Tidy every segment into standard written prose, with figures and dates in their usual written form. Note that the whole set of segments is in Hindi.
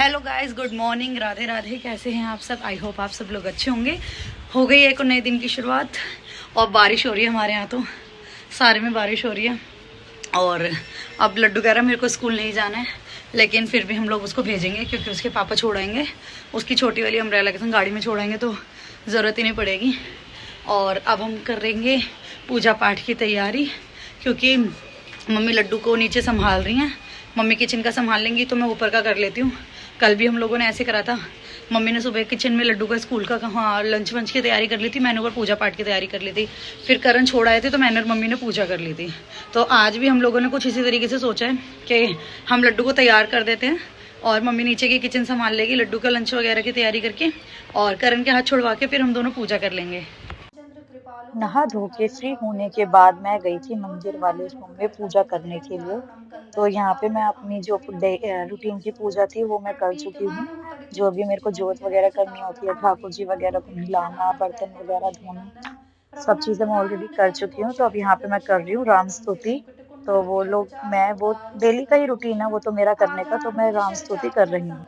Hello guys, good morning, Radhe Radhe. कैसे हैं आप सब? आई होप आप सब लोग अच्छे होंगे। हो गई एक नए दिन की शुरुआत और बारिश हो रही है हमारे यहाँ, तो सारे में बारिश हो रही है। और अब लड्डू कह रहा मेरे को स्कूल नहीं जाना है, लेकिन फिर भी हम लोग उसको भेजेंगे क्योंकि उसके पापा छोड़ाएंगे। उसकी छोटी वाली अम्ब्रेला के संग गाड़ी में छोड़ाएंगे तो ज़रूरत ही नहीं पड़ेगी। और अब हम करेंगे पूजा पाठ की तैयारी, क्योंकि मम्मी लड्डू को नीचे संभाल रही हैं। मम्मी किचन का संभाल लेंगी तो मैं ऊपर का कर लेती हूँ। कल भी हम लोगों ने ऐसे करा था। मम्मी ने सुबह किचन में लड्डू का स्कूल का लंच वंच की तैयारी कर ली थी, मैंने ऊपर पूजा पाठ की तैयारी कर ली थी। फिर करण छोड़ आए थे तो मैंने और मम्मी ने पूजा कर ली थी। तो आज भी हम लोगों ने कुछ इसी तरीके से सोचा है कि हम लड्डू को तैयार कर देते हैं और मम्मी नीचे की किचन संभाल लेगी लड्डू का लंच वगैरह की तैयारी करके, और करण के हाथ छुड़वा के फिर हम दोनों पूजा कर लेंगे। नहा धो के फ्री होने के बाद मैं गई थी मंदिर वाले रूम में पूजा करने के लिए। तो यहाँ पे मैं अपनी जो रूटीन की पूजा थी वो मैं कर चुकी हूँ। जो भी मेरे को जोत वगैरह करनी होती है, ठाकुर जी वगैरह को नहलाना, बर्तन वगैरह धोना, सब चीजें मैं ऑलरेडी कर चुकी हूँ। तो अब यहाँ पे मैं कर रही हूँ राम स्तुति। तो वो लोग मैं वो डेली का ही रूटीन है वो तो मेरा करने का, तो मैं राम स्तुति कर रही हूँ।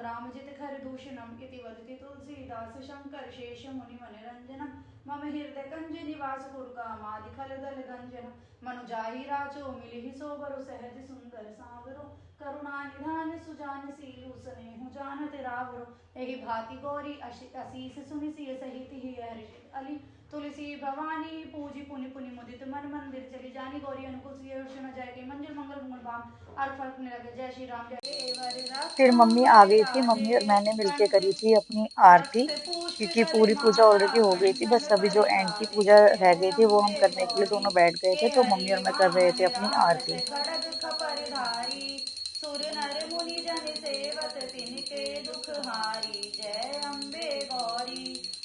मम हृदय कंज निवास गुरुकामादि खलदल गंजन मनु जाहि राचो मिलिहि सोबरु सहज सुंदर सावरो करुणा निधान सुजान सीलु स्नेहु जानत रावरो एहि भांति गौरी असीस सुनि सिय सहित ही हर्षित अली तुलसी भवानी पूजी पुनि पुनि मुदित मन मंदिर चली जानी गौरी अनुकूल सिय हर्ष न जाय के मंजल मंगल मंगल भाम और फर्क न लगे। जय श्री राम जय एवं। फिर मम्मी आ गई थी, मम्मी और मैंने मिलके करी थी अपनी आरती, क्योंकि पूरी पूजा ऑलरेडी हो गई थी। बस अभी जो एंड की पूजा रह गई थी वो हम करने के लिए दोनों बैठ गए थे। तो मम्मी और मैं कर रहे थे अपनी आरती।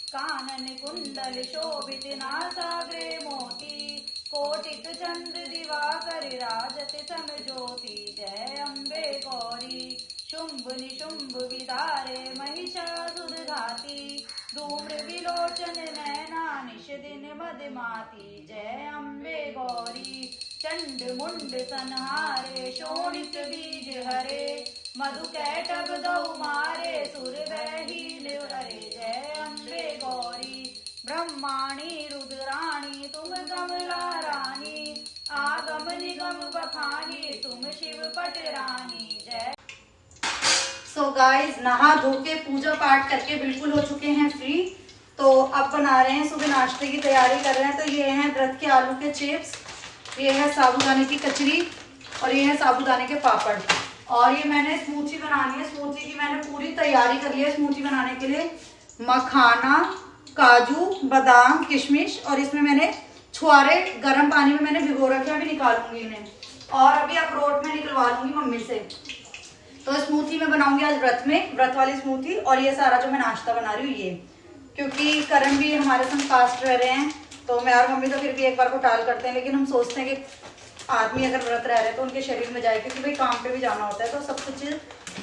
कानन कुंडल शोभित नासाग्रे मोती कोटिक चंद्र दिवाकर राजत सम ज्योति। जय अम्बे गौरी शुंभ निशुंभ विदारे महिषासुर घाती धूम्र विलोचन नैना निश दिन मदमाती। जय अम्बे गौरी चंड मुंड संहारे शोणित बीज हरे मधु कैटभ दहु मारे सुर वहील हरे। जय अम्बे गौरी ब्रह्माणी रुद्राणी तुम कमला रानी आगम निगम बखानी तुम शिव पट रानी। जय। सो गाइस, नहा धो के पूजा पाठ करके बिल्कुल हो चुके हैं फ्री। तो अब बना रहे हैं, सुबह नाश्ते की तैयारी कर रहे हैं। तो ये हैं व्रत के आलू के चिप्स, ये है साबूदाने की कचरी और ये है साबूदाने के पापड़। और ये मैंने स्मूथी बनानी है। स्मूथी की मैंने पूरी तैयारी कर ली है। स्मूथी बनाने के लिए मखाना, काजू, बादाम, किशमिश, और इसमें मैंने छुआरे गर्म पानी में मैंने भिगो रखे हैं। अभी निकालूंगी इन्हें और अभी अखरोट में निकलवा लूंगी मम्मी से। तो स्मूथी मैं बनाऊंगी आज व्रत में, व्रत वाली स्मूथी। और ये सारा जो मैं नाश्ता बना रही हूँ ये, क्योंकि करण भी हमारे संग फास्ट रह रहे हैं, तो मैं और मम्मी तो फिर भी एक बार को टाल करते हैं। लेकिन हम सोचते हैं कि आदमी अगर व्रत रह रहे तो उनके शरीर में जाए, क्योंकि भाई काम पे भी जाना होता है, तो सब कुछ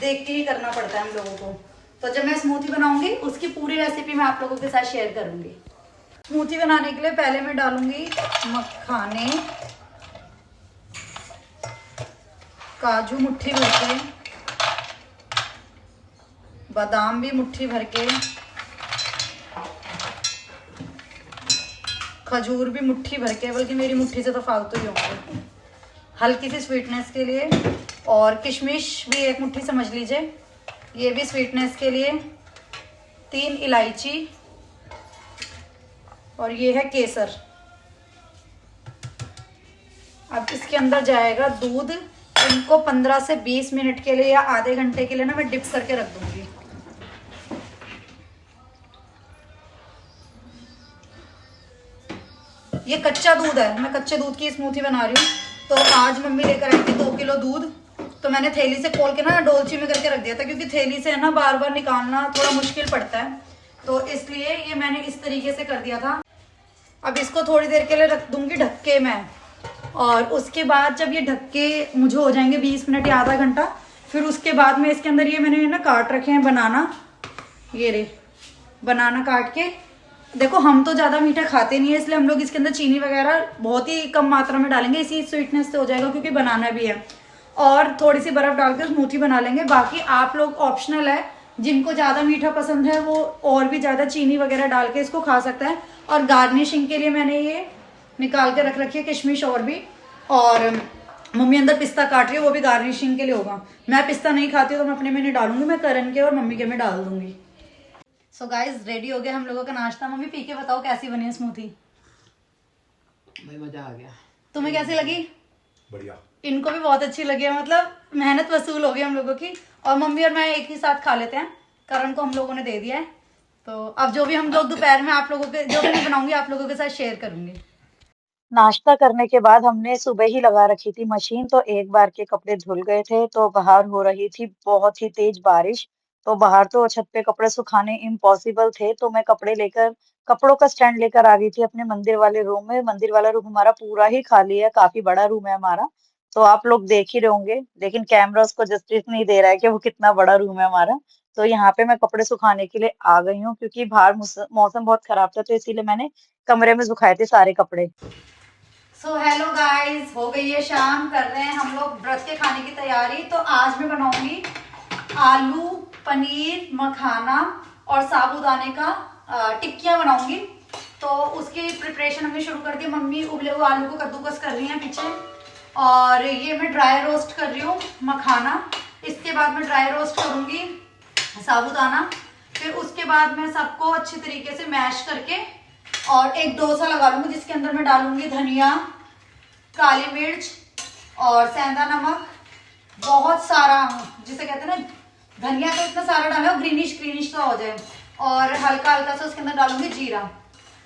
देख के ही करना पड़ता है हम लोगों को। तो जब मैं स्मूथी बनाऊंगी उसकी पूरी रेसिपी मैं आप लोगों के साथ शेयर करूंगी। स्मूथी बनाने के लिए पहले मैं डालूंगी मखाने, काजू मुट्ठी भर के, बादाम भी मुट्ठी भर के, खजूर भी मुट्ठी भर के, बल्कि मेरी मुट्ठी से तो फालतू ही होंगे, हल्की सी स्वीटनेस के लिए। और किशमिश भी एक मुट्ठी समझ लीजिए, ये भी स्वीटनेस के लिए। 3 इलायची और ये है केसर। अब इसके अंदर जाएगा दूध। इनको 15 से 20 मिनट के लिए या आधे घंटे के लिए ना मैं डिप करके रख दूंगी। ये कच्चा दूध है, मैं कच्चे दूध की स्मूथी बना रही हूँ। तो आज मम्मी लेकर आई थी 2 किलो दूध, तो मैंने थैली से खोल के ना डोलची में करके रख दिया था, क्योंकि थैली से है ना बार बार निकालना थोड़ा मुश्किल पड़ता है। तो इसलिए ये मैंने इस तरीके से कर दिया था। अब इसको थोड़ी देर के लिए रख दूंगी ढक्के में, और उसके बाद जब ये ढक्के मुझे हो जाएंगे 20 मिनट या आधा घंटा, फिर उसके बाद में इसके अंदर ये मैंने ना काट रखे हैं बनाना। ये रे बनाना काट के, देखो हम तो ज़्यादा मीठा खाते नहीं है, इसलिए हम लोग इसके अंदर चीनी वगैरह बहुत ही कम मात्रा में डालेंगे, इसी स्वीटनेस से हो जाएगा, क्योंकि बनाना भी है। और थोड़ी सी बर्फ डालकर स्मूथी बना लेंगे। बाकी आप लोग ऑप्शनल है, जिनको ज़्यादा मीठा पसंद है वो और भी ज़्यादा चीनी वगैरह डाल के इसको खा सकता है। और गार्निशिंग के लिए मैंने ये निकाल के रख रखी है किशमिश, और मम्मी अंदर पिस्ता काट रही है, वो भी गार्निशिंग के लिए होगा। मैं पिस्ता नहीं खाती तो मैं अपने में नहीं डालूंगी, मैं करण के और मम्मी के में डाल दूंगी। सो गाइज रेडी हो गया हम लोगों का नाश्ता। मम्मी पी के बताओ कैसी बनी है स्मूथी। भाई मजा आ गया। तुम्हें कैसी लगी? बढ़िया। इनको भी बहुत अच्छी लगी है, मतलब मेहनत वसूल हो गई हम लोगों की। और मम्मी और मैं एक ही साथ खा लेते हैं, करण को हम लोगों ने दे दिया है। तो अब जो भी हम लोग दोपहर में आप लोगों के जो भी मैं बनाऊंगी आप लोगों के साथ शेयर करूंगी। नाश्ता करने के बाद हमने सुबह ही लगा रखी थी मशीन, तो एक बार के कपड़े धुल गए थे। तो बाहर हो रही थी बहुत ही तेज बारिश, तो बाहर तो छत पे कपड़े सुखाने इम्पॉसिबल थे। तो मैं कपड़ों का स्टैंड लेकर आ गई थी अपने मंदिर वाले रूम में। मंदिर वाला रूम हमारा पूरा ही खाली है, काफी बड़ा रूम है हमारा, तो आप लोग देख ही रहे होंगे, लेकिन कैमरा उसको जस्टिस नहीं दे रहा है कि वो कितना बड़ा रूम है हमारा। तो यहाँ पे मैं कपड़े सुखाने के लिए आ गई हूँ, क्योंकि बाहर मौसम बहुत खराब था, तो इसीलिए मैंने कमरे में सुखाए थे सारे कपड़े। सो हेलो गाइस, हो गई है शाम, कर रहे हैं हम लोग व्रत के खाने की तैयारी। तो आज मैं बनाऊंगी आलू पनीर मखाना और साबूदाने का टिक्कियां बनाऊंगी। तो उसकी प्रिपरेशन हमने शुरू कर दी। मम्मी उबले हुए आलू को कद्दूकस कर रही हैं पीछे, और ये मैं ड्राई रोस्ट कर रही हूँ मखाना। इसके बाद मैं ड्राई रोस्ट करूंगी साबूदाना। फिर उसके बाद मैं सबको अच्छी तरीके से मैश करके और एक डोसा लगा लूंगी, जिसके अंदर मैं डालूंगी धनिया, काली मिर्च और सेंधा नमक, बहुत सारा, जिसे कहते हैं ना धनिया तो इतना सारा डालो ग्रीनिश ग्रीनिश सा हो जाए, और हल्का हल्का सा उसके अंदर डालूंगी जीरा।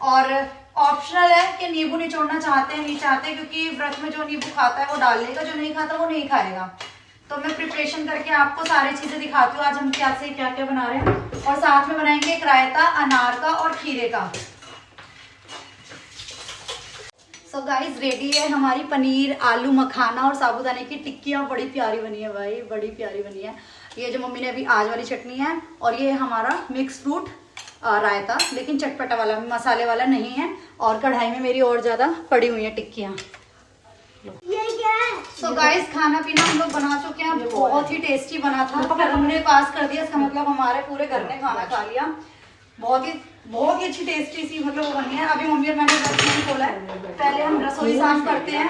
और ऑप्शनल है कि नींबू निचोड़ना चाहते हैं नहीं चाहते, क्योंकि व्रत में जो नींबू खाता है वो डाल लेगा, जो नहीं खाता वो नहीं खाएगा। तो मैं प्रिपरेशन करके आपको सारी चीजें दिखाती हूँ आज हम क्या से क्या क्या बना रहे हैं। और साथ में बनाएंगे एक रायता अनार का और खीरे का। सो गाइस रेडी है हमारी पनीर आलू मखाना और साबूदाने की टिक्कियाँ। बड़ी प्यारी बनी है भाई, बड़ी प्यारी बनी है। ये जो मम्मी ने अभी आज वाली चटनी है, और ये हमारा मिक्स फ्रूट रायता, लेकिन चटपटा वाला, मसाले वाला नहीं है। और कढ़ाई में मेरी और ज्यादा पड़ी हुई है टिक्कियाँ। सो गाइस खाना पीना हम लोग बना चुके हैं, बहुत ही टेस्टी बना था। फिर हमने पास कर दिया, इसका मतलब हमारे पूरे घर ने खाना खा लिया। बहुत ही अच्छी टेस्टी सी मतलब वो बनी है। अभी मम्मी और मैंने रसोई खोला है, पहले हम रसोई साफ करते हैं,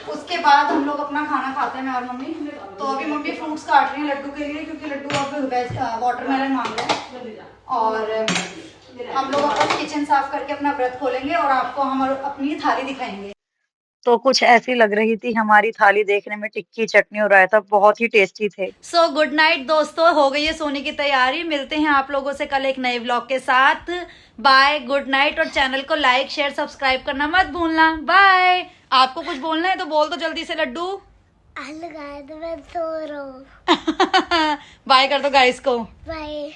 उसके बाद हम लोग अपना खाना खाते हैं मैं और मम्मी। तो अभी मम्मी फ्रूट्स काट रही हैं लड्डू के लिए, क्योंकि लड्डू अब वाटरमेलन मांग रहे हैं। और हम लोग अपना किचन साफ करके अपना व्रत खोलेंगे और आपको हम अपनी थाली दिखाएंगे। तो कुछ ऐसी लग रही थी हमारी थाली देखने में, टिक्की चटनी और रायता बहुत ही टेस्टी थे। सो गुड नाइट दोस्तों, हो गई है सोने की तैयारी। मिलते हैं आप लोगों से कल एक नए व्लॉग के साथ। Bye, good night. और चैनल को लाइक शेयर सब्सक्राइब करना मत भूलना। बाय। आपको कुछ बोलना है तो बोल दो जल्दी से लड्डू। मैं सो रहा हूँ। बाय कर दो गाइस को। बाय।